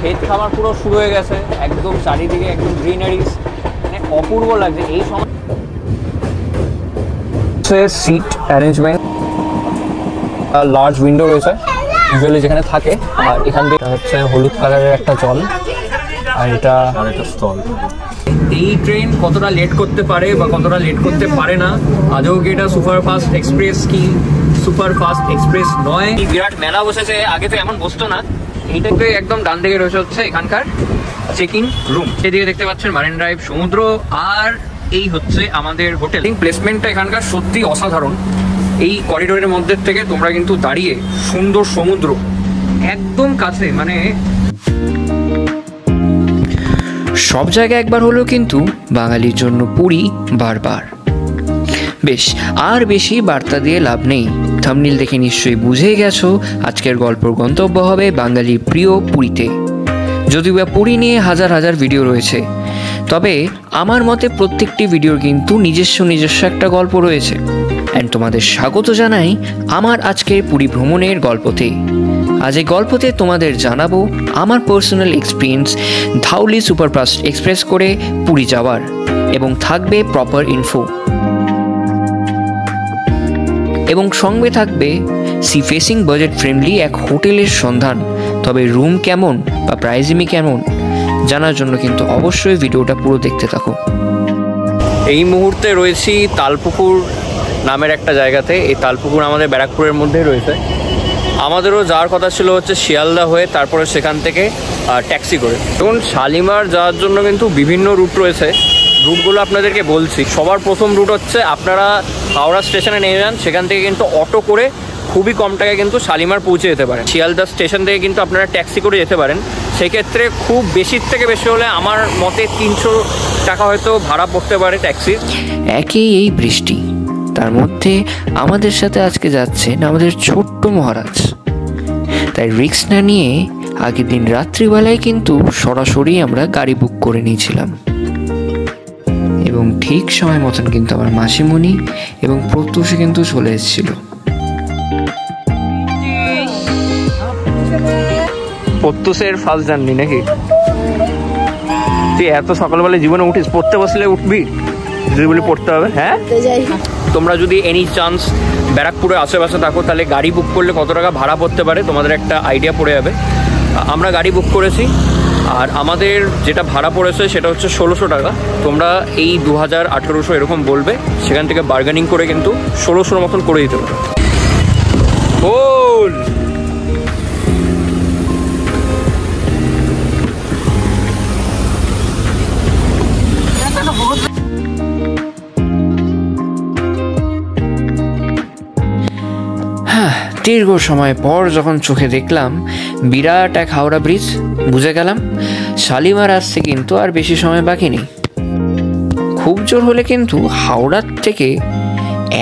ক্ষেত খামার পুরো শুরু হয়ে গেছে, একদম চারিদিকে একদম গ্রিনারিজ, মানে অপূর্ব লাগছে এই সময়। সিট অ্যারেঞ্জমেন্ট, লার্জ উইন্ডো রয়েছে ইউজুয়ালি যেখানে থাকে, আর এখান থেকে হচ্ছে হলুদ কালারের একটা জল, আর এটা আরেকটা স্টল। এই ট্রেন কতটা লেট করতে পারে বা কতটা লেট করতে পারে না, আজও কি এটা সুপারফাস্ট এক্সপ্রেস কি সুপারফাস্ট এক্সপ্রেস নয়। এই বিরাট মেলা বসেছে, আগে তো এমন বসতো না। এইটাকে একদম ডান দিকে রয়েছে হচ্ছে এখানকার চেকিং রুম, সেদিকে দেখতে পাচ্ছেন মারিন ড্রাইভ, সমুদ্র, আর এই হচ্ছে আমাদের হোটেল। প্লেসমেন্টটা এখানকার সত্যি অসাধারণ। এই করিডোরের মধ্যে থেকে তোমরা কিন্তু দাঁড়িয়ে সুন্দর সমুদ্র একদম কাছে, মানে সব জায়গায় একবার হলো কিন্তু বাঙালির জন্য পুরী বারবার। বেশ, আর বেশি বার্তা দিয়ে লাভ নেই, থাম্বনেল দেখে নিশ্চয়ই বুঝে গেছো আজকের গল্পের গন্তব্য হবে বাঙালির প্রিয় পুরীতে। যদিও বা পুরী নিয়ে হাজার হাজার ভিডিও রয়েছে, তবে আমার মতে প্রত্যেকটি ভিডিওর কিন্তু নিজস্ব একটা গল্প রয়েছে। অ্যান্ড তোমাদের স্বাগত জানাই আমার আজকের পুরী ভ্রমণের গল্পতে। আজ এই গল্পতে তোমাদের জানাবো আমার personal experience Dhauli superfast express করে পুরী যাওয়ার, এবং থাকবে প্রপার ইনফো, এবং সঙ্গে থাকবে সি ফেসিং বাজেট ফ্রেন্ডলি এক হোটেলের সন্ধান। তবে রুম কেমন বা প্রাইসিমি কেমন জানার জন্য কিন্তু অবশ্যই ভিডিওটা পুরো দেখতে থাকো। এই মুহূর্তে রয়েছি তালপুকুর নামের একটা জায়গাতে। এই তালপুকুর আমাদের ব্যারাকপুরের মধ্যেই রয়েছে। আমাদেরও যাওয়ার কথা ছিল হচ্ছে শিয়ালদা হয়ে, তারপরে সেখান থেকে ট্যাক্সি করে। এবং শালিমার যাওয়ার জন্য কিন্তু বিভিন্ন রুট রয়েছে, রুটগুলো আপনাদেরকে বলছি। সবার প্রথম রুট হচ্ছে আপনারা হাওড়া স্টেশনে নেমে যান, সেখান থেকে কিন্তু অটো করে খুবই কম টাকায় কিন্তু শালিমার পৌঁছে যেতে পারেন। শিয়ালদা স্টেশন থেকে কিন্তু আপনারা ট্যাক্সি করে যেতে পারেন, সেক্ষেত্রে খুব বেশির থেকে বেশি হলে আমার মতে 300 টাকা হয়তো ভাড়া পড়তে পারে ট্যাক্সি। একই এই বৃষ্টি, তার মধ্যে আমাদের সাথে আজকে যাচ্ছেন আমাদের ছোট্ট মহারাজ। তাই রিস্ক না নিয়ে আগের দিন রাত্রিবেলায় কিন্তু সরাসরি আমরা গাড়ি বুক করে নিয়েছিলাম, এবং ঠিক সময় মতন কিন্তু আমার মাসিমণি এবং প্রত্যুষে কিন্তু চলে এসেছিল। প্রত্যুষের ফার্স্ট জার্নি নাকি? তুই এত সকালবেলায় জীবনে উঠিস? পড়তে বসলে উঠবি যদি বলি পড়তে হবে? হ্যাঁ, তোমরা যদি এনি চান্স ব্যারাকপুরের আশেপাশে থাকো তাহলে গাড়ি বুক করলে কত টাকা ভাড়া পড়তে পারে তোমাদের একটা আইডিয়া পড়ে যাবে। আমরা গাড়ি বুক করেছি, আর আমাদের যেটা ভাড়া পড়েছে সেটা হচ্ছে 1600 টাকা। তোমরা এই 2000, 1800 এরকম বলবে, সেখান থেকে বার্গেনিং করে কিন্তু 1600 মতন করে দিতে পারো। বল দীর্ঘ সময় পর যখন চোখে দেখলাম বিরাট এক হাওড়া ব্রিজ, বুঝে গেলাম শালিমার আসতে কিন্তু আর বেশি সময় বাকি নেই। খুব জোর হলে কিন্তু হাওড়ার থেকে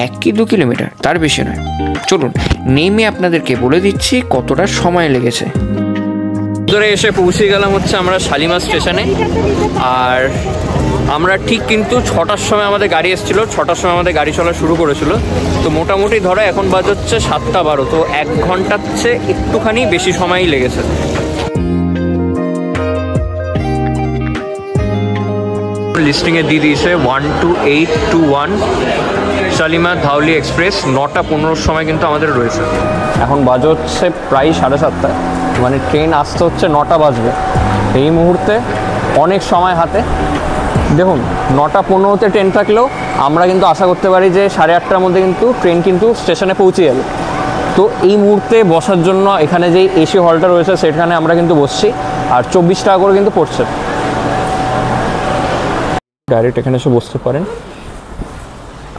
1 কি 2 কিলোমিটার, তার বেশি নয়। চলুন নেমে আপনাদেরকে বলে দিচ্ছি কতটা সময় লেগেছে। ধরে এসে পৌঁছে গেলাম হচ্ছে আমরা শালিমার স্টেশনে, আর আমরা ঠিক কিন্তু 6টার সময় আমাদের গাড়ি এসেছিলো, 6টার সময় আমাদের গাড়ি চলা শুরু করেছিল। তো মোটামুটি ধরো এখন বাজে হচ্ছে 7টা 12, তো 1 ঘন্টার চেয়ে একটুখানি বেশি সময়ই লেগেছে। লিস্টিংয়ে দিয়ে দিয়েছে 12821 শালিমার ধাউলি এক্সপ্রেস। 9টা 15 সময় কিন্তু আমাদের রয়েছে। এখন বাজে হচ্ছে প্রায় 7:30, মানে ট্রেন আসতে হচ্ছে 9টা বাজবে। এই মুহূর্তে অনেক সময় হাতে। দেখুন 9টা 15-তে ট্রেন থাকলেও আমরা কিন্তু আশা করতে পারি যে 8:30টার মধ্যে কিন্তু ট্রেন কিন্তু স্টেশনে পৌঁছে যাবে। তো এই মুহূর্তে বসার জন্য এখানে যেই এসি হলটা রয়েছে সেখানে আমরা কিন্তু বসছি, আর 24 টাকা করে কিন্তু পড়ছে। ডাইরেক্ট এখানে এসে বসতে পারেন।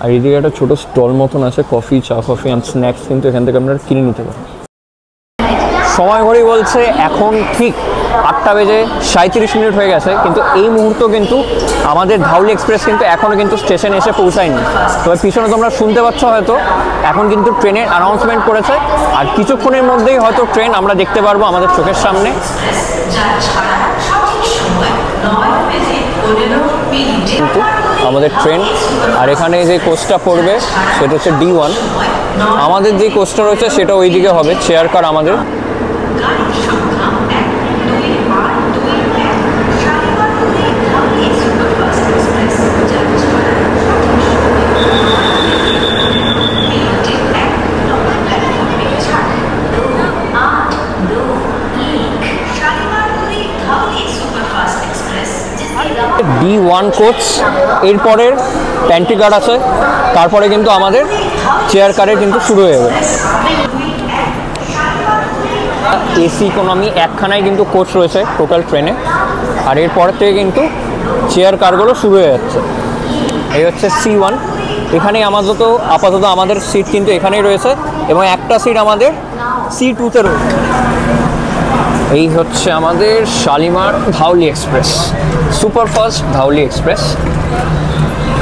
আর এদিকে একটা ছোটো স্টল মতন আছে, কফি, চা কফি অ্যান্ড স্ন্যাক্স কিন্তু এখান থেকে আপনারা কিনে নিতে পারেন। সময় ঘড়ি বলছে এখন ঠিক 8:37 হয়ে গেছে, কিন্তু এই মুহূর্ত কিন্তু আমাদের ধাউলি এক্সপ্রেস কিন্তু এখনও কিন্তু স্টেশনে এসে পৌঁছায়নি। তবে পিছনে তোমরা শুনতে পাচ্ছ হয়তো এখন কিন্তু ট্রেনের অ্যানাউন্সমেন্ট করেছে, আর কিছুক্ষণের মধ্যেই হয়তো ট্রেন আমরা দেখতে পারবো আমাদের চোখের সামনে। কিন্তু আমাদের ট্রেন, আর এখানে যে কোচটা পড়বে সেটা হচ্ছে D1। আমাদের যে কোচটা রয়েছে সেটা ওইদিকে হবে, চেয়ার কার আমাদের। C1 কোচ, এরপরের প্যান্ট্রি কার আছে, তারপরে কিন্তু আমাদের চেয়ার কারের কিন্তু শুরু হয়ে যাবে। এসি ইকোনমি একখানায় কিন্তু কোচ রয়েছে টোটাল ট্রেনে, আর এরপর থেকে কিন্তু চেয়ার কারগুলো শুরু হয়ে যাচ্ছে। এই হচ্ছে C1, এখানেই আপাতত আমাদের সিট কিন্তু এখানেই রয়েছে, এবং একটা সিট আমাদের C2-তে রয়েছে। এই হচ্ছে আমাদের Shalimar Dhauli express, superfast Dhauli express.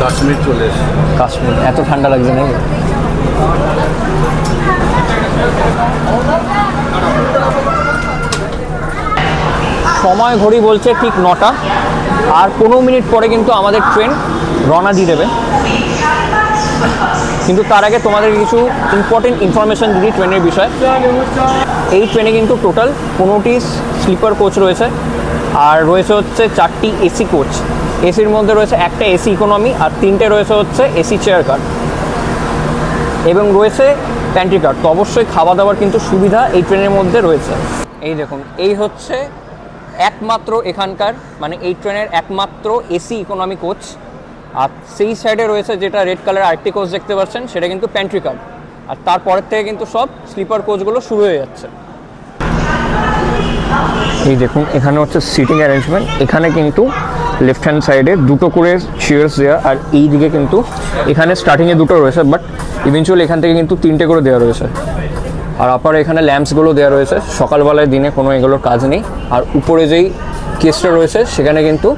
Kashmir চলে এসে, কাশ্মীর এত ঠান্ডা লাগছে নাকি? সময় ঘড়ি বলছে ঠিক 9টা, আর 15 মিনিট পরে কিন্তু আমাদের ট্রেন রওনা দিয়ে দেবে। কিন্তু তার আগে তোমাদের কিছু ইম্পর্টেন্ট ইনফরমেশান দিই ট্রেনের বিষয়ে। এই ট্রেনে কিন্তু টোটাল 15টি স্লিপার কোচ রয়েছে, আর রয়েছে হচ্ছে 4টি এসি কোচ। এসির মধ্যে রয়েছে একটা এসি ইকোনমি, আর 3টে রয়েছে হচ্ছে এসি চেয়ার কার, এবং রয়েছে প্যান্ট্রি কার। তো অবশ্যই খাওয়া দাওয়ার কিন্তু সুবিধা এই ট্রেনের মধ্যে রয়েছে। এই দেখুন, এই হচ্ছে একমাত্র এখানকার, মানে এই ট্রেনের একমাত্র এসি ইকোনমি কোচ। আর সেই সাইডে রয়েছে যেটা রেড কালার আরেকটি কোচ দেখতে পাচ্ছেন, সেটা কিন্তু প্যান্ট্রি কার। আর তারপরের থেকে কিন্তু সব স্লিপার কোচগুলো শুরু হয়ে যাচ্ছে। এই দেখুন, এখানে হচ্ছে সিটিং অ্যারেঞ্জমেন্ট। এখানে কিন্তু লেফট হ্যান্ড সাইডে দুটো করে চেয়ার্স দেওয়া, আর এই দিকে কিন্তু এখানে স্টার্টিংয়ে দুটো রয়েছে, বাট ইভেনচুয়ালি এখান থেকে কিন্তু 3টে করে দেওয়া রয়েছে। আর আপার এখানে ল্যাম্পসগুলো দেওয়া রয়েছে, সকালবেলায় দিনে কোনো এগুলোর কাজ নেই। আর উপরে যেই কেসটা রয়েছে সেখানে কিন্তু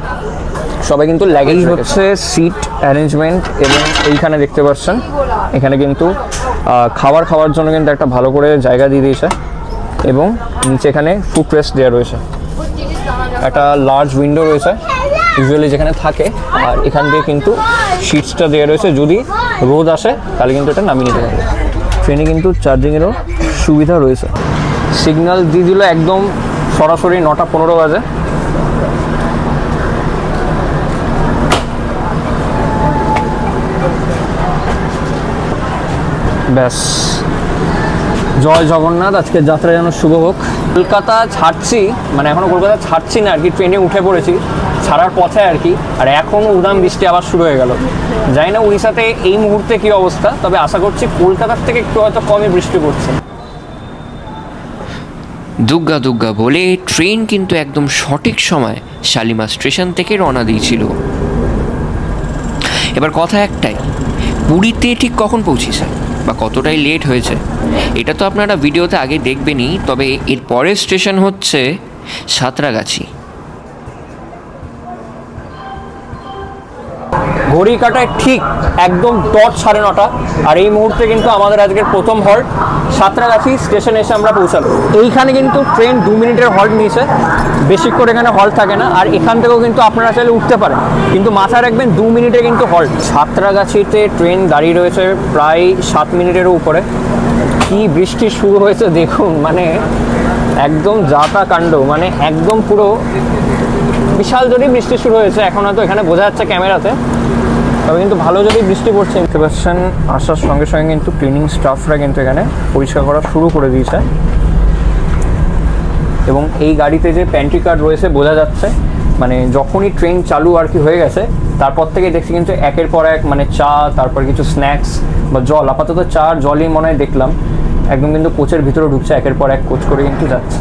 সবাই কিন্তু লাগেজ হচ্ছে সিট অ্যারেঞ্জমেন্ট। এবং এইখানে দেখতে পাচ্ছেন এখানে কিন্তু খাওয়ার জন্য কিন্তু একটা ভালো করে জায়গা দিয়ে দিয়েছে, এবং নিচে এখানে ফুট রেস্ট দেওয়া রয়েছে। একটা লার্জ উইন্ডো রয়েছে ইউজুয়ালি যেখানে থাকে, আর এখান দিয়ে কিন্তু সিটসটা দেওয়া রয়েছে, যদি রোদ আসে তাহলে কিন্তু এটা নামিয়ে নিতে পারবে। ট্রেনে কিন্তু চার্জিংয়েরও সুবিধা রয়েছে। সিগন্যাল দিয়ে দিল একদম সরাসরি 9:15 বাজে। ব্যাস, জয় জগন্নাথ, আজকে যাত্রা যেন শুভ হোক। কলকাতা ছাড়ছি, মানে এখনও কলকাতা ছাড়ছি না আর কি, ট্রেনে উঠে পড়েছি, ছাড়ার পথে আর কি। আর এখনও উদাম বৃষ্টি আবার শুরু হয়ে গেল। জানি না উড়িষ্যাতে এই মুহূর্তে কী অবস্থা, তবে আশা করছি কলকাতার থেকে একটু হয়তো কমই বৃষ্টি পড়ছে। দুগ্গা দুগ্গা বলে ট্রেন কিন্তু একদম সঠিক সময় শালিমার স্টেশন থেকে রওনা দিয়েছিল। এবার কথা একটাই, পুরীতে ঠিক কখন পৌঁছেছে বা কতটাই লেট হয়েছে এটা তো আপনারা ভিডিওতে আগে দেখবেনই, তবে এর পরের স্টেশন হচ্ছে সাঁতরাগাছি। ঘড়ি কাটায় ঠিক একদম ডট 9:30, আর এই মুহূর্তে কিন্তু আমাদের আজকের প্রথম হল্ট সাঁতরাগাছি স্টেশনে এসে আমরা পৌঁছালাম। এইখানে কিন্তু ট্রেন 2 মিনিটের হল্ট নিয়েছে, বেশিক্ষণ এখানে হল্ট থাকে না। আর এখান থেকেও কিন্তু আপনারা চাইলে উঠতে পারেন, কিন্তু মাথায় রাখবেন 2 মিনিটে কিন্তু হল্ট। সাঁতরাগাছিতে ট্রেন দাঁড়িয়ে রয়েছে প্রায় 7 মিনিটেরও উপরে। কি বৃষ্টি শুরু হয়েছে দেখুন, মানে একদম যাতা কাণ্ড, মানে একদম পুরো বিশাল যদি বৃষ্টি শুরু হয়েছে। এখন হয়তো এখানে বোঝা যাচ্ছে ক্যামেরাতে, তবে কিন্তু ভালো যদি বৃষ্টি পড়ছে। দেখতে পাচ্ছেন আসার সঙ্গে সঙ্গে কিন্তু ক্লিনিং স্টাফরা কিন্তু এখানে পরিষ্কার করা শুরু করে দিয়েছে। এবং এই গাড়িতে যে প্যান্ট্রি কার রয়েছে বোঝা যাচ্ছে, মানে যখনই ট্রেন চালু আর কি হয়ে গেছে তারপর থেকে দেখছি কিন্তু একের পর এক, মানে চা, তারপর কিছু স্ন্যাক্স বা জল, আপাতত চা আর জলই মনে হয় দেখলাম, একদম কিন্তু কোচের ভিতরে ঢুকছে, একের পর এক কোচ করে কিন্তু যাচ্ছে।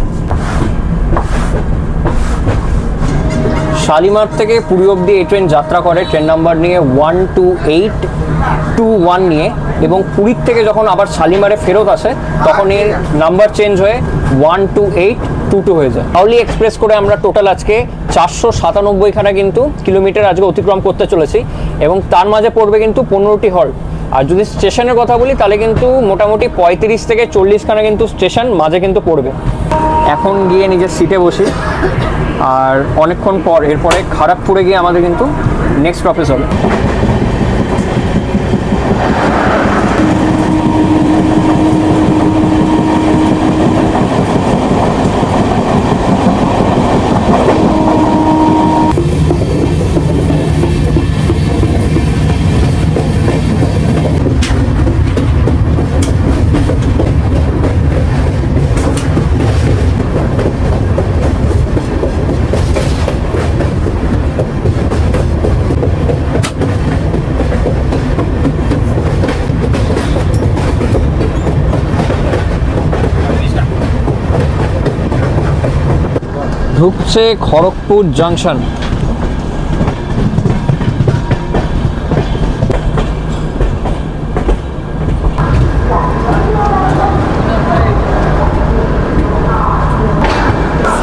শালিমার থেকে পুরী অবধি এই ট্রেন যাত্রা করে ট্রেন নাম্বার নিয়ে 12821 নিয়ে, এবং পুরীর থেকে যখন আবার শালিমারে ফেরত আসে তখন এর নাম্বার চেঞ্জ হয়ে 12822 হয়ে যায়। ধাউলি এক্সপ্রেস করে আমরা টোটাল আজকে 497খানা কিন্তু কিলোমিটার আজকে অতিক্রম করতে চলেছি, এবং তার মাঝে পড়বে কিন্তু 15টি হল্ট। আর যদি স্টেশনের কথা বলি তাহলে কিন্তু মোটামুটি 35 থেকে 40খানা কিন্তু স্টেশন মাঝে কিন্তু পড়বে। এখন গিয়ে নিজের সিটে বসি, আর অনেকক্ষণ পর এরপরে খড়গপুরে গিয়ে আমাদের কিন্তু নেক্সট অফিস হবে। ঢুকছে খড়গপুর জাংশন।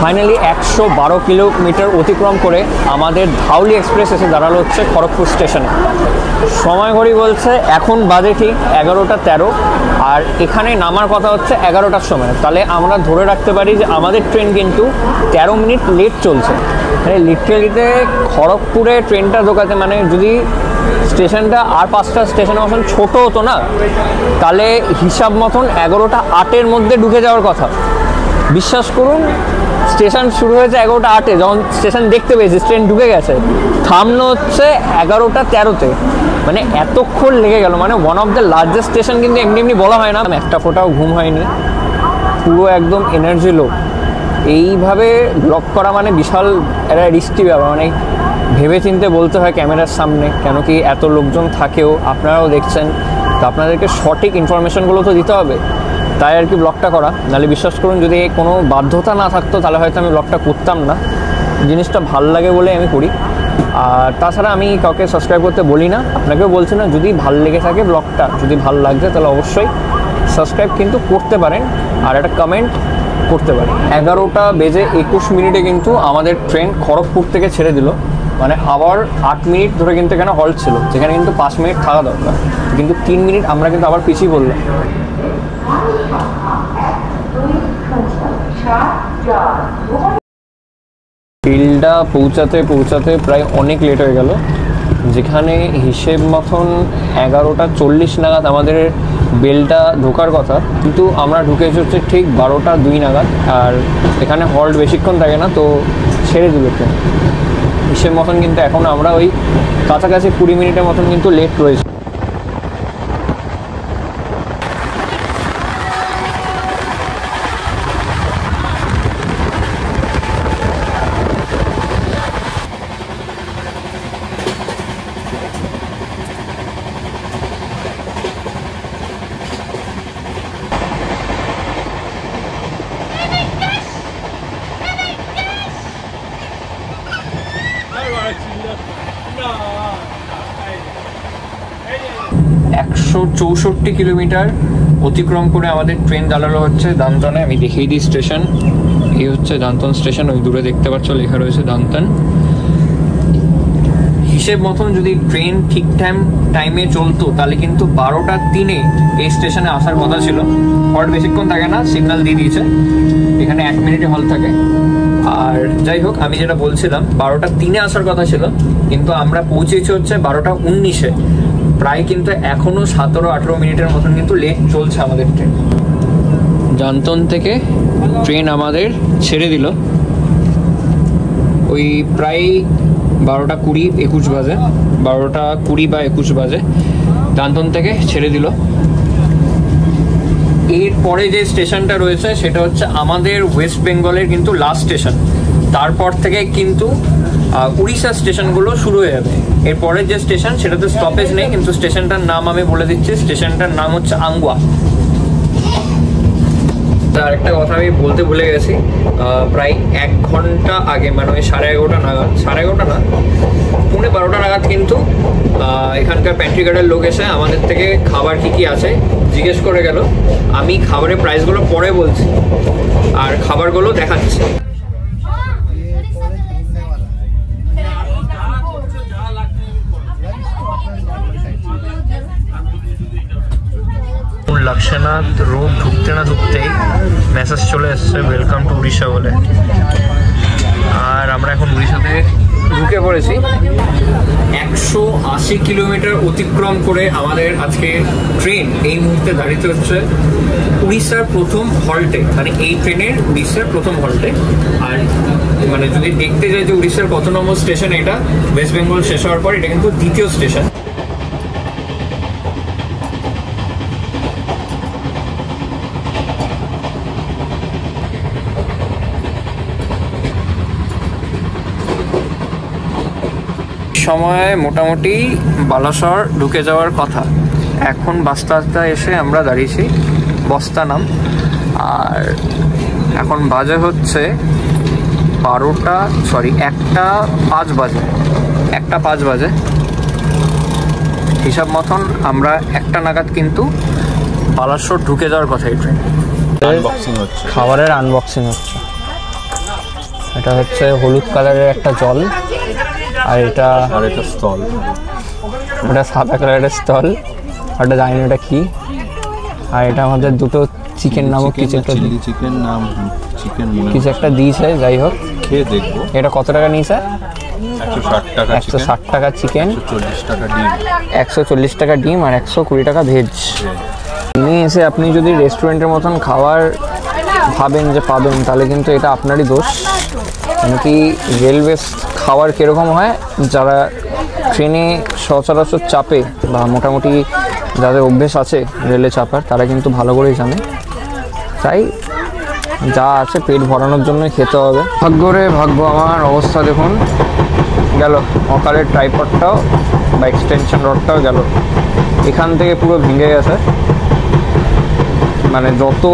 ফাইনালি 112 কিলোমিটার অতিক্রম করে আমাদের ধাউলি এক্সপ্রেস এসে দাঁড়ালো হচ্ছে খড়গপুর স্টেশনে। সময় ঘড়ি বলছে এখন বাজে ঠিক 11টা 13, আর এখানে নামার কথা হচ্ছে 11টার সময়। তাহলে আমরা ধরে রাখতে পারি যে আমাদের ট্রেন কিন্তু 13 মিনিট লেট চলছে। মানে লিটারেলিতে খড়গপুরে ট্রেনটা ঢোকাতে, মানে যদি স্টেশনটা আর 5টা স্টেশনের মতন ছোটো হতো না, তাহলে হিসাব মতন 11টা 8-এর মধ্যে ঢুকে যাওয়ার কথা। বিশ্বাস করুন, স্টেশন শুরু হয়েছে 11টা 8-এ, যখন স্টেশন দেখতে পেয়েছি ট্রেন ঢুকে গেছে, থামনো হচ্ছে 11টা 13-তে। মানে এতক্ষণ লেগে গেল। মানে one of the largest station কিন্তু এমনি এমনি বলা হয় না। একটা ফোটাও ঘুম হয়নি, পুরো একদম এনার্জি লো। এইভাবে ব্লগ করা মানে বিশাল একটা রিস্কি ব্যাপার। মানে ভেবে চিনতে বলতে হয় ক্যামেরার সামনে, কেন কি এত লোকজন থাকেও, আপনারাও দেখছেন, তো আপনাদেরকে সঠিক ইনফরমেশনগুলো তো দিতে হবে। তাই আর কি ব্লগটা করা। নাহলে বিশ্বাস করুন, যদি কোনো বাধ্যতা না থাকতো তাহলে হয়তো আমি ব্লগটা করতাম না। জিনিসটা ভাল লাগে বলে আমি করি। আর তাছাড়া আমি কাউকে সাবস্ক্রাইব করতে বলি না, আপনাকেও বলছি না। যদি ভাল লেগে থাকে ব্লগটা, যদি ভাল লাগছে, তাহলে অবশ্যই সাবস্ক্রাইব কিন্তু করতে পারেন আর একটা কমেন্ট করতে পারেন। 11টা বেজে 21 মিনিটে কিন্তু আমাদের ট্রেন খড়গপুর থেকে ছেড়ে দিল। মানে আবার 8 মিনিট ধরে কিন্তু এখানে হল্ট ছিল, যেখানে কিন্তু 5 মিনিট থাকা দরকার, কিন্তু 3 মিনিট আমরা কিন্তু আবার পিছিয়ে পড়লাম। ফিল্ডটা পৌঁছাতে পৌঁছাতে প্রায় অনেক লেট হয়ে গেল, যেখানে হিসেব মতন 11টা 40 নাগাদ আমাদের বেলটা ঢোকার কথা, কিন্তু আমরা ঢুকেছি হচ্ছে ঠিক 12টা 2 নাগাদ। আর এখানে হল্ট বেশিক্ষণ থাকে না, তো ছেড়ে দিল ট্রেন হিসেব মতন। কিন্তু এখন আমরা ওই কাছাকাছি 20 মিনিটের মতন কিন্তু লেট রয়েছে। একশো 64 কিলোমিটার অতিক্রম করে আমাদের ট্রেন দাঁড়ালো হচ্ছে দান্তনে। আমি দেখিয়ে দিই স্টেশন। এই হচ্ছে দান্তন স্টেশন, ওই দূরে দেখতে পাচ্ছ লেখা রয়েছে দান্তন। হিসেব মতন যদি ট্রেন ঠিক টাইমে চলতো তাহলে কিন্তু 12টা 3-এ এই স্টেশনে আসার কথা ছিল। হল্ট বেশিক্ষণ থাকে না, সিগন্যাল দিয়ে দিয়েছে, এখানে 1 মিনিটে হল্ট থাকে। আর যাই হোক, আমি যেটা বলছিলাম 12টা 3-এ আসার কথা ছিল, কিন্তু আমরা পৌঁছেছি হচ্ছে 12টা 19-এ। প্রায় কিন্তু এখনো 17-18 মিনিটের মতন কিন্তু লেট চলছে আমাদের ট্রেন। জান্তন থেকে ট্রেন আমাদের ছেড়ে দিল ওই প্রায় 12টা 20-21 বাজে, 12টা 20 বা 21 বাজে জান্তন থেকে ছেড়ে দিল। এরপরে যে স্টেশনটা রয়েছে সেটা হচ্ছে আমাদের ওয়েস্ট বেঙ্গলের কিন্তু লাস্ট স্টেশন। তারপর থেকে কিন্তু উড়িষ্যা স্টেশনগুলো শুরু হয়ে যাবে। এরপরের যে স্টেশন সেটাতে স্টপেজ নেই, কিন্তু স্টেশনটার নাম আমি বলে দিচ্ছি। স্টেশনটার নাম হচ্ছে আঙ্গুয়া। আর একটা কথা আমি বলতে ভুলে গেছি, প্রায় 1 ঘন্টা আগে, মানে ওই 11:30 নাগাদ, 11:30 না 12:15 নাগাদ কিন্তু এখানকার প্যান্ট্রি গার্ডের লোক এসে আমাদের থেকে খাবার কি আছে জিজ্ঞেস করে গেল। আমি খাবারের প্রাইসগুলো পরে বলছি আর খাবারগুলো দেখাচ্ছি। লক্ষ্যনাথ রোড ঢুকতে না ঢুকতেই মেসেজ চলে এসছে ওয়েলকাম টু উড়িষ্যা বলে। আর আমরা এখন উড়িষ্যাতে ঢুকে পড়েছি। 180 কিলোমিটার অতিক্রম করে আমাদের আজকে ট্রেন এই মুহূর্তে দাঁড়িয়ে হচ্ছে উড়িষ্যার প্রথম হল্টে, মানে এই ট্রেনের উড়িষ্যার প্রথম হল্টে। আর মানে যদি দেখতে যাই যে উড়িষ্যার কত নম্বর স্টেশন, এটা ওয়েস্ট বেঙ্গল শেষ হওয়ার পর এটা কিন্তু 2য় স্টেশন। সময় মোটামুটি বালাসর ঢুকে যাওয়ার কথা। এখন বাস্তাটা এসে আমরা দাঁড়িয়েছি বস্তা নাম। আর এখন বাজে হচ্ছে একটা 5 বাজে হিসাব মতন আমরা 1টা নাগাদ কিন্তু বালাসোর ঢুকে যাওয়ার কথা। এই ট্রেন খাবারের আনবক্সিং হচ্ছে। এটা হচ্ছে হলুদ কালারের একটা জল, আর এটা স্টল, ওটা সাদা কালারের স্টল, ওটা জানি না এটা কি। আর এটা আমাদের দুটো চিকেন নামক কিছু একটা দিয়েছে। যাই হোক, খেয়ে দেখবো এটা কত টাকা নিয়েছে। 160 টাকা চিকেন, 140 টাকা ডিম আর 120 টাকা ভেজ। নিয়ে এসে আপনি যদি রেস্টুরেন্টের মতন খাবার ভাবেন যে পাবেন, তাহলে কিন্তু এটা আপনারই দোষ। মানে কি রেলওয়ে খাবার কীরকম হয়, যারা ট্রেনে সচরাচর চাপে বা মোটামুটি যাদের অভ্যেস আছে রেলে চাপার, তারা কিন্তু ভালো করেই জানে। তাই যা আছে পেট ভরানোর জন্যই খেতে হবে। ভাগ্য আমার অবস্থা দেখুন, গেল অকালের ট্রাইপডটাও বা এক্সটেনশন রডটাও গেল, এখান থেকে পুরো ভেঙে গেছে। মানে যত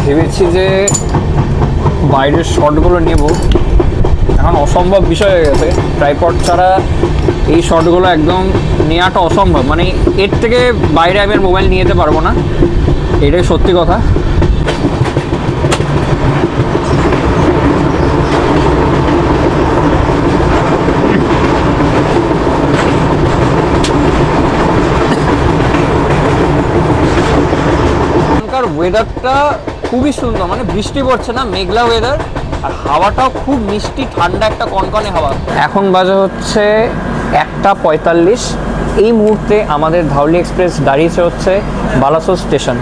ভেবেছি যে বাইরের শটগুলো নেব, এখন অসম্ভব বিষয় হয়ে গেছে। ট্রাইপড ছাড়া এই শটগুলো একদম নেওয়াটা অসম্ভব। মানে এর থেকে বাইরে আমি মোবাইল নিয়ে যেতে পারবো না, এটাই সত্যি কথা। ওয়েদারটা খুবই সুন্দর, মানে বৃষ্টি পড়ছে না, মেঘলা ওয়েদার, আর হাওয়াটাও খুব মিষ্টি ঠান্ডা একটা কনকনে হাওয়া। এখন বাজে হচ্ছে 1:45। এই মুহূর্তে আমাদের ধাউলি এক্সপ্রেস দাঁড়িয়েছে হচ্ছে বালাসোর স্টেশন।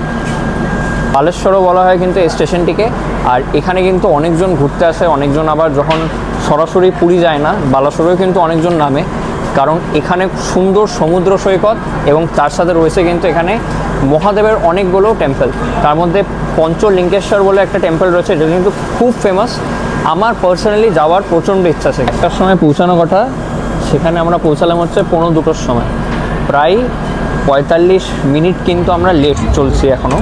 বালেশ্বরও বলা হয় কিন্তু এই স্টেশনটিকে। আর এখানে কিন্তু অনেকজন ঘুরতে আসে, অনেকজন আবার যখন সরাসরি পুরী যায় না, বালাসোরেও কিন্তু অনেকজন নামে, কারণ এখানে সুন্দর সমুদ্র সৈকত এবং তার সাথে রয়েছে কিন্তু এখানে মহাদেবের অনেকগুলো টেম্পল। তার মধ্যে পঞ্চলিঙ্গেশ্বর বলে একটা টেম্পল রয়েছে, যেটা কিন্তু খুব ফেমাস। আমার পার্সোনালি যাওয়ার প্রচণ্ড ইচ্ছা আছে। 1টার সময় পৌঁছানোর কথা, সেখানে আমরা পৌঁছালাম হচ্ছে 1:45-র সময়। প্রায় 45 মিনিট কিন্তু আমরা লেট চলছি এখনও।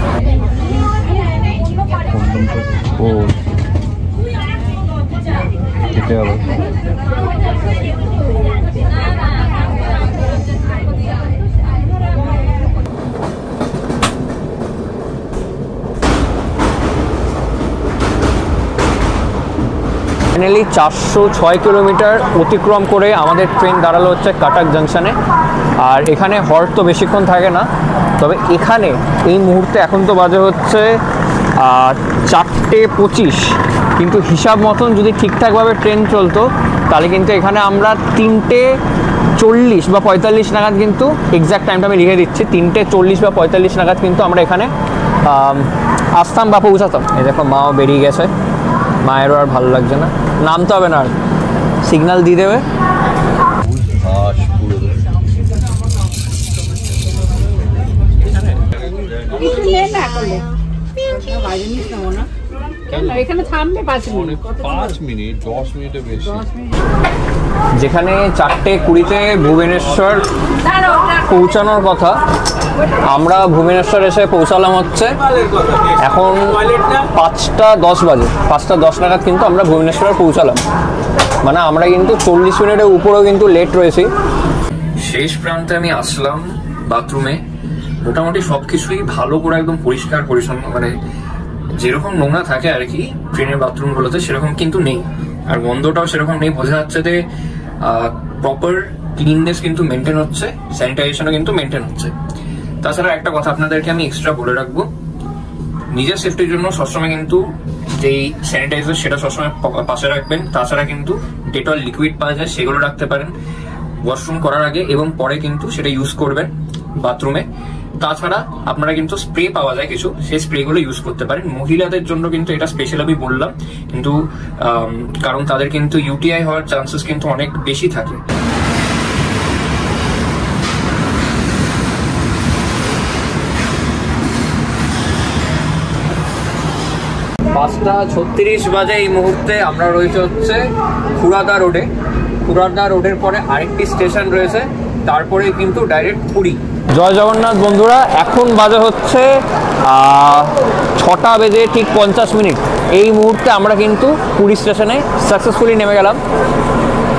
ফাইনালি 406 কিলোমিটার অতিক্রম করে আমাদের ট্রেন দাঁড়ালো হচ্ছে কাটাক জাংশনে। আর এখানে হল্ট তো বেশিক্ষণ থাকে না, তবে এখানে এই মুহূর্তে এখন তো বাজে হচ্ছে 4:25, কিন্তু হিসাব মতন যদি ঠিকঠাকভাবে ট্রেন চলতো তাহলে কিন্তু এখানে আমরা 3:40 বা 45 নাগাদ, কিন্তু এক্স্যাক্ট টাইমটা আমি লিখে দিচ্ছি, 3:40 বা 45 নাগাদ কিন্তু আমরা এখানে আসতাম বা পৌঁছাতাম। এই দেখো মাও বেরিয়ে গেছে, মায়েরও আর ভালো লাগছে না, নামতে হবে না, আর সিগন্যাল দিয়ে দেবে। যেখানে 4:20-তে ভুবনেশ্বর পৌঁছানোর কথা, আমরা ভুবনেশ্বর এসে পৌঁছালাম হচ্ছে এখন 5:10 বাজে। 5:10 নাগাদ কিন্তু আমরা ভুবনেশ্বরে পৌঁছালাম। মানে আমরা কিন্তু 40 মিনিটের উপরেও কিন্তু লেট রয়েছি। শেষ প্রান্তে আমি আসলাম বাথরুমে। মোটামুটি সব কিছুই ভালো করে একদম পরিষ্কার পরিচ্ছন্ন, মানে যেরকম নোংরা থাকে আর কি ট্রেনের বাথরুমগুলোতে সেরকম কিন্তু নেই, আর গন্ধটাও সেরকম নেই। বোঝা যাচ্ছে যে প্রপার ক্লিননেস কিন্তু মেনটেন হচ্ছে, স্যানিটাইজেশনও কিন্তু মেনটেন হচ্ছে। তাছাড়া একটা কথা আপনাদেরকে আমি এক্সট্রা বলে রাখবো, নিজের সেফটির জন্য সবসময় কিন্তু যেই স্যানিটাইজার সেটা সবসময় পাশে রাখবেন। তাছাড়া কিন্তু ডেটল লিকুইড পাওয়া যায়, সেগুলো রাখতে পারেন ওয়াশরুম করার আগে এবং পরে কিন্তু সেটা ইউজ করবেন বাথরুমে। তাছাড়া আপনারা কিন্তু স্প্রে পাওয়া যায় কিছু, সেই স্প্রেগুলো ইউজ করতে পারেন। মহিলাদের জন্য কিন্তু এটা স্পেশাল আমি বললাম, কিন্তু কারণ তাদের কিন্তু ইউটিআই হওয়ার চান্সেস কিন্তু অনেক বেশি থাকে। পাঁচটা 36 বাজে এই মুহূর্তে আমরা রয়েছে হচ্ছে খুরাদা রোডে। খুরাদা রোডের পরে আরেকটি স্টেশন রয়েছে, তারপরে কিন্তু ডাইরেক্ট পুরী। জয় জগন্নাথ বন্ধুরা, এখন বাজে হচ্ছে 6টা বেজে ঠিক 50 মিনিট। এই মুহূর্তে আমরা কিন্তু পুরী স্টেশনে সাকসেসফুলি নেমে গেলাম।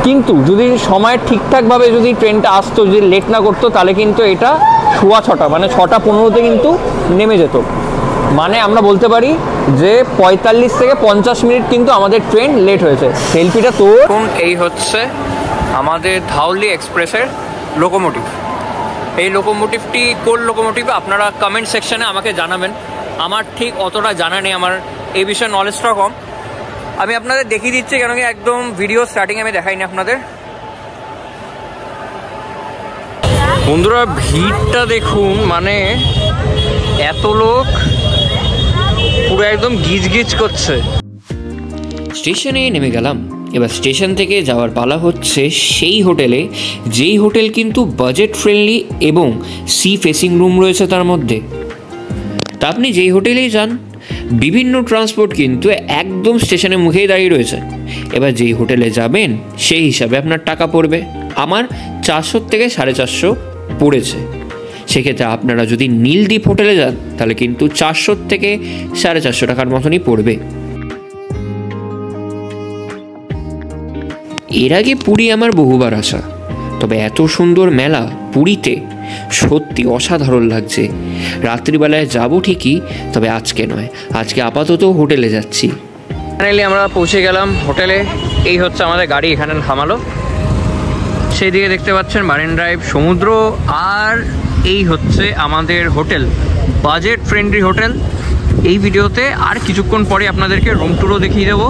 কিন্তু যদি সময় ঠিকঠাকভাবে যদি ট্রেনটা আসতো, যদি লেট না করতো, তাহলে কিন্তু এটা 6:15 মানে 6:15-তে কিন্তু নেমে যেত। মানে আমরা বলতে পারি যে 45 থেকে 50 মিনিট কিন্তু আমাদের ট্রেন লেট হয়েছে। সেলফিটা তো এই হচ্ছে আমাদের ধাউলি এক্সপ্রেসের লোকোমোটিভ। এই লোকোমোটিভটি কোন লোকোমোটিভ আপনারা কমেন্ট সেকশনে আমাকে জানাবেন। আমার ঠিক অতটা জানা নেই, আমার এই বিষয়ে নলেজটা কম। আমি আপনাদের দেখিয়ে দিচ্ছি, কেন কি একদম ভিডিও স্টার্টিংয়ে আমি দেখাইনি আপনাদের। বন্ধুরা ভিড়টা দেখুন, মানে এত লোক, পুরো একদম গিজ গিজ করছে। স্টেশনে নেমে গেলাম। এবার স্টেশন থেকে যাওয়ার পালা হচ্ছে সেই হোটেলে, যেই হোটেল কিন্তু বাজেট ফ্রেন্ডলি এবং সি ফেসিং রুম রয়েছে তার মধ্যে। তা আপনি যেই হোটেলেই যান, বিভিন্ন ট্রান্সপোর্ট কিন্তু একদম স্টেশনের মুখেই দাঁড়িয়ে রয়েছে। এবার যেই হোটেলে যাবেন সেই হিসাবে আপনার টাকা পড়বে। আমার 400 থেকে 450 পড়েছে। সেক্ষেত্রে আপনারা যদি নীলদ্বীপ হোটেলে যান তাহলে কিন্তু 400 থেকে 450 টাকার মতনই পড়বে। এর আগে পুরী আমার বহুবার আসা, তবে এত সুন্দর মেলা পুরীতে সত্যি অসাধারণ লাগছে। রাত্রিবেলায় যাব ঠিকই, তবে আজকে নয়, আজকে আপাতত হোটেলে যাচ্ছি। ফাইনালি আমরা পৌঁছে গেলাম হোটেলে। এই হচ্ছে আমাদের গাড়ি, এখানে থামালো। সেই দিকে দেখতে পাচ্ছেন মারিন ড্রাইভ, সমুদ্র, আর এই হচ্ছে আমাদের হোটেল, বাজেট ফ্রেন্ডলি হোটেল। এই ভিডিওতে আর কিছুক্ষণ পরে আপনাদেরকে রুম ট্যুরও দেখিয়ে দেবো,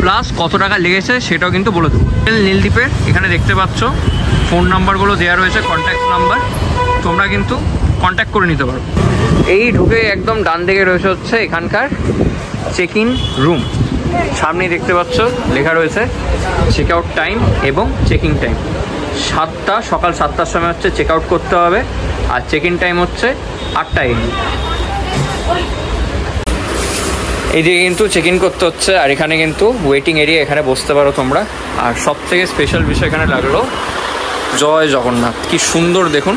প্লাস কত টাকা লেগেছে সেটাও কিন্তু বলে দেবো। হোটেল নীলদ্বীপের এখানে দেখতে পাচ্ছ ফোন নাম্বারগুলো দেওয়া রয়েছে, কন্ট্যাক্ট নাম্বার, তোমরা কিন্তু কন্ট্যাক্ট করে নিতে পারো। এই ঢুকে একদম ডান দিকে রয়েছে হচ্ছে এখানকার চেক ইন রুম। সামনেই দেখতে পাচ্ছ লেখা রয়েছে চেক আউট টাইম এবং চেকিং টাইম। সকাল 7টার সময় হচ্ছে চেক আউট করতে হবে, আর চেক ইন টাইম হচ্ছে 8টা AM। এইদিকে কিন্তু চেক ইন করতে হচ্ছে, আর এখানে কিন্তু ওয়েটিং এরিয়া, এখানে বসতে পারো তোমরা। আর সব থেকে স্পেশাল বিষয় এখানে লাগলো জয় জগন্নাথ। কি সুন্দর দেখুন,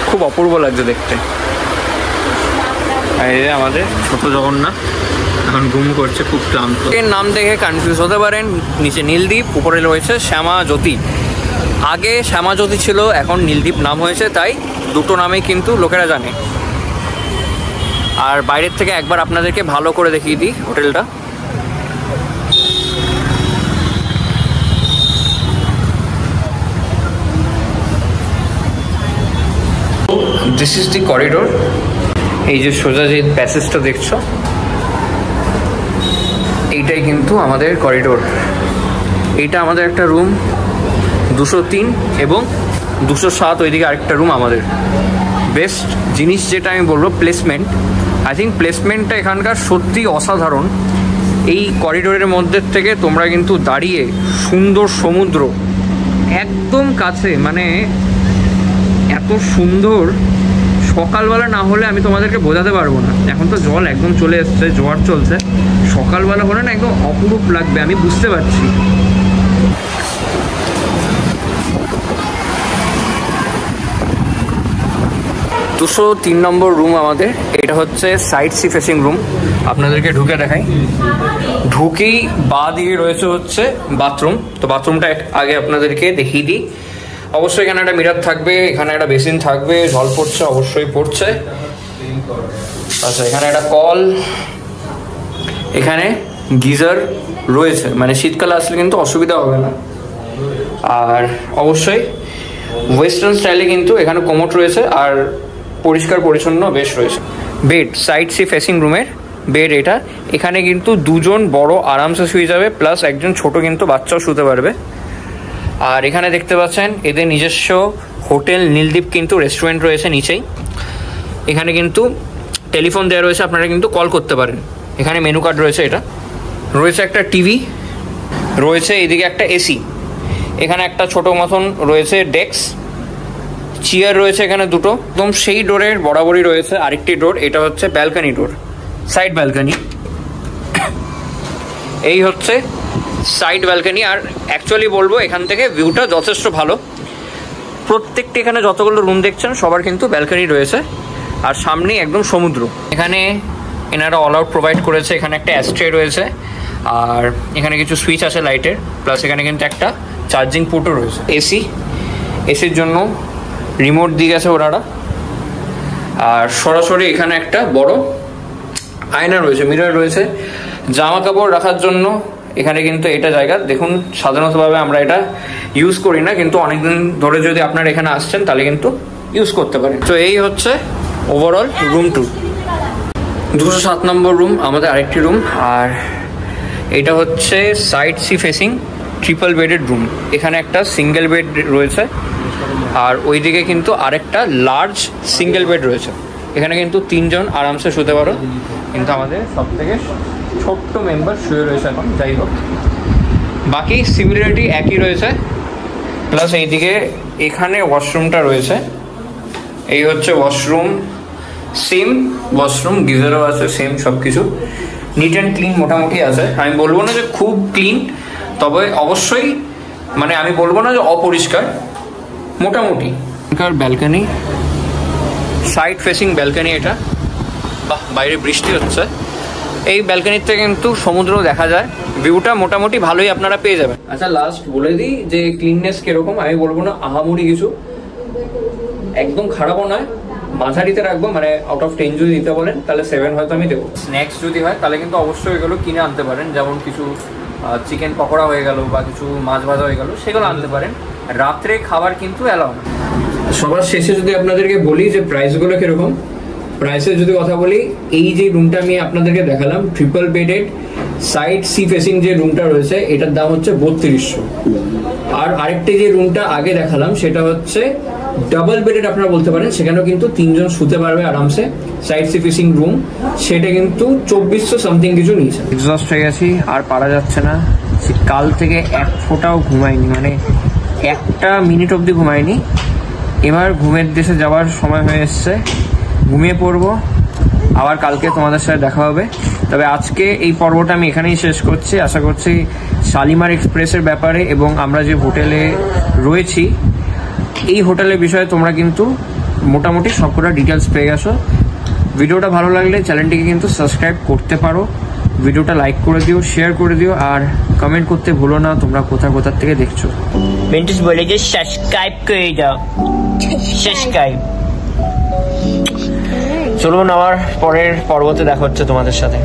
খুব অপূর্ব লাগছে দেখতে। আর এই আমাদের ছোট জগন্নাথ এখন ঘুম করছে, খুব ক্লান্ত। এর নাম দেখে কনফিউজ হতে পারেন, নিচে নীলদ্বীপ, উপরে রয়েছে শ্যামা জ্যোতি। আগে শ্যামা জ্যোতি ছিল, এখন নীলদ্বীপ নাম হয়েছে, তাই দুটো নামেই কিন্তু লোকেরা জানে। আর বাইরের থেকে একবার আপনাদেরকে ভালো করে দেখিয়ে দিই হোটেলটা। This is the corridor. এই যে সোজা যে প্যাসেজটা দেখছো, এইটাই কিন্তু আমাদের করিডোর। এইটা আমাদের একটা রুম 203 এবং 207, ওইদিকে আরেকটা রুম আমাদের। বেস্ট জিনিস যেটা আমি বলবো প্লেসমেন্ট। আই থিঙ্ক প্লেসমেন্টটা এখানকার সত্যি অসাধারণ। এই করিডোরের মধ্যে থেকে তোমরা কিন্তু দাঁড়িয়ে সুন্দর সমুদ্র একদম কাছে, মানে এত সুন্দর। সকালবেলা না হলে আমি তোমাদেরকে বোঝাতে পারবো না। এখন তো জল একদম চলে এসছে, জোয়ার চলছে। সকালবেলা হলে না একদম অপরূপ লাগবে, আমি বুঝতে পারছি। 203 নম্বর রুম আমাদের। এটা হচ্ছে সাইড সি ফেসিং রুম। আপনাদেরকে ঢুকে দেখাই। ঢুকেই বাঁ দিকে রয়েছে হচ্ছে বাথরুম। তো বাথরুমটা আগে আপনাদেরকে দেখিয়ে দিই। অবশ্যই এখানে একটা মিরার থাকবে, এখানে একটা বেসিন থাকবে, জল পড়ছে, অবশ্যই পড়ছে। আচ্ছা, এখানে একটা কল, এখানে গিজার রয়েছে, মানে শীতকালে আসলে কিন্তু অসুবিধা হবে না। আর অবশ্যই ওয়েস্টার্ন স্টাইলে কিন্তু এখানে কোমোড রয়েছে, আর পরিষ্কার পরিচ্ছন্ন বেশ রয়েছে। বেড, সাইড সি ফেসিং রুমের বেড এটা। এখানে কিন্তু দুজন বড় আরামসে শুয়ে যাবে, প্লাস একজন ছোট কিন্তু বাচ্চাও শুতে পারবে। আর এখানে দেখতে পাচ্ছেন এদের নিজস্ব হোটেল নীলদ্বীপ কিন্তু রেস্টুরেন্ট রয়েছে নিচেই। এখানে কিন্তু টেলিফোন দেওয়া রয়েছে, আপনারা কিন্তু কল করতে পারেন। এখানে মেনু কার্ড রয়েছে, এটা রয়েছে একটা টিভি রয়েছে, এদিকে একটা এসি, এখানে একটা ছোট মতন রয়েছে ডেস্ক, চেয়ার রয়েছে এখানে দুটো। একদম সেই ডোরের বরাবরই রয়েছে আরেকটি ডোর, এটা হচ্ছে ব্যালকানি ডোর, সাইড ব্যালকানি। এই হচ্ছে সাইড ব্যালকানি। আর অ্যাকচুয়ালি বলবো এখান থেকে ভিউটা যথেষ্ট ভালো। প্রত্যেকটি এখানে যতগুলো রুম দেখছেন সবার কিন্তু ব্যালকনি রয়েছে, আর সামনেই একদম সমুদ্র। এখানে এনারা অল আউট প্রোভাইড করেছে, এখানে একটা অ্যাস্ট্রে রয়েছে, আর এখানে কিছু সুইচ আছে লাইটের, প্লাস এখানে কিন্তু একটা চার্জিং পোর্টও রয়েছে। এসির জন্য রিমোট দিয়ে গেছে ওনারা, আর সরাসরি এখানে একটা বড় আয়না রয়েছে, মিরর রয়েছে। জামা কাপড় রাখার জন্য এখানে কিন্তু এটা জায়গা দেখুন, সাধারণতভাবে আমরা এটা ইউজ করি না, কিন্তু অনেকদিন ধরে যদি আপনারা এখানে আসছেন তাহলে কিন্তু ইউজ করতে পারেন। তো এই হচ্ছে ওভারঅল রুম ট্যুর। 207 নম্বর রুম আমাদের আরেকটি রুম, আর এটা হচ্ছে side sea facing triple bedded room. এখানে একটা সিঙ্গেল বেড রয়েছে, আর ওইদিকে কিন্তু আরেকটা লার্জ সিঙ্গেল বেড রয়েছে। এখানে কিন্তু 3 জন আরামসে শুতে পারো, কিন্তু আমাদের সব থেকে ছোট্ট মেম্বার শুয়ে রয়েছে এখন। যাই হোক, বাকি সিমিলারিটি একই রয়েছে, প্লাস এইদিকে এখানে ওয়াশরুমটা রয়েছে। এই হচ্ছে ওয়াশরুম, সেম ওয়াশরুম, গিজারও আছে, সেম সব কিছু নিট অ্যান্ড ক্লিন মোটামুটি আছে। আমি বলবো না যে খুব ক্লিন, তবে অবশ্যই মানে আমি বলবো না যে অপরিষ্কার, মোটামুটি। এখানকার ব্যালকনি, সাইড ফেসিং ব্যালকনি এটা। বাহ, বাইরে বৃষ্টি হচ্ছে। এই ব্যালকনির থেকে কিন্তু সমুদ্র দেখা যায়, ভিউটা মোটামুটি ভালোই আপনারা পেয়ে যাবেন। আচ্ছা, লাস্ট বলে দিই যে ক্লিননেস কিরকম। আমি বলবো না আহামরি কিছু, একদম খারাপও নয়, মাঝারিতে রাখবো। মানে আউট অফ 10 যদি দিতে বলেন তাহলে 7 হয়তো আমি দেবো। স্ন্যাক্স যদি হয় তাহলে কিন্তু অবশ্যই এগুলো কিনে আনতে পারেন, যেমন কিছু চিকেন পকোড়া হয়ে গেল বা কিছু মাছ ভাজা হয়ে গেল, সেগুলো আনতে পারেন। রাত্রে খাবার কিন্তু অ্যালাউ না। সবার শেষে যদি আপনাদেরকে বলি যে প্রাইসগুলো কিরকম, প্রাইসের যদি কথা বলি, এই যে রুমটা আমি আপনাদেরকে দেখালাম triple bedded side sea facing যে রুমটা রয়েছে, এটার দাম হচ্ছে 3200। আর আরেকটি যে রুমটা আগে দেখালাম সেটা হচ্ছে ডাবল বেডেড আপনারা বলতে পারেন, সেখানেও কিন্তু 3 জন শুতে পারবে আরামসে, সাইড সি ফেসিং রুম, সেটা কিন্তু 2400 সামথিং কিছু নিয়েছে। এক্সস্ট হয়ে গেছি, আর পারা যাচ্ছে না। কাল থেকে এক ফোঁটাও ঘুমাইনি, মানে একটা মিনিট অবধি ঘুমাইনি। এবার ঘুমের দেশে যাওয়ার সময় হয়ে এসছে, ঘুমিয়ে পড়বো, আবার কালকে তোমাদের সাথে দেখা হবে। তবে আজকে এই পর্বটা আমি এখানেই শেষ করছি। আশা করছি শালিমার এক্সপ্রেসের ব্যাপারে এবং আমরা যে হোটেলে রয়েছি এই হোটেলের বিষয়ে তোমরা কিন্তু মোটামুটি সবকটা ডিটেলস পেয়ে গেছো। ভিডিওটা ভালো লাগলে চ্যানেলটিকে কিন্তু সাবস্ক্রাইব করতে পারো, ভিডিওটা লাইক করে দিও, শেয়ার করে দিও, আর কমেন্ট করতে ভুলো না তোমরা কোথা থেকে দেখছো। বেন্টুস বলে যে সাবস্ক্রাইব করে দাও, সাবস্ক্রাইব। চলুন, আমার পরের পর্বতে দেখা হচ্ছে তোমাদের সাথে।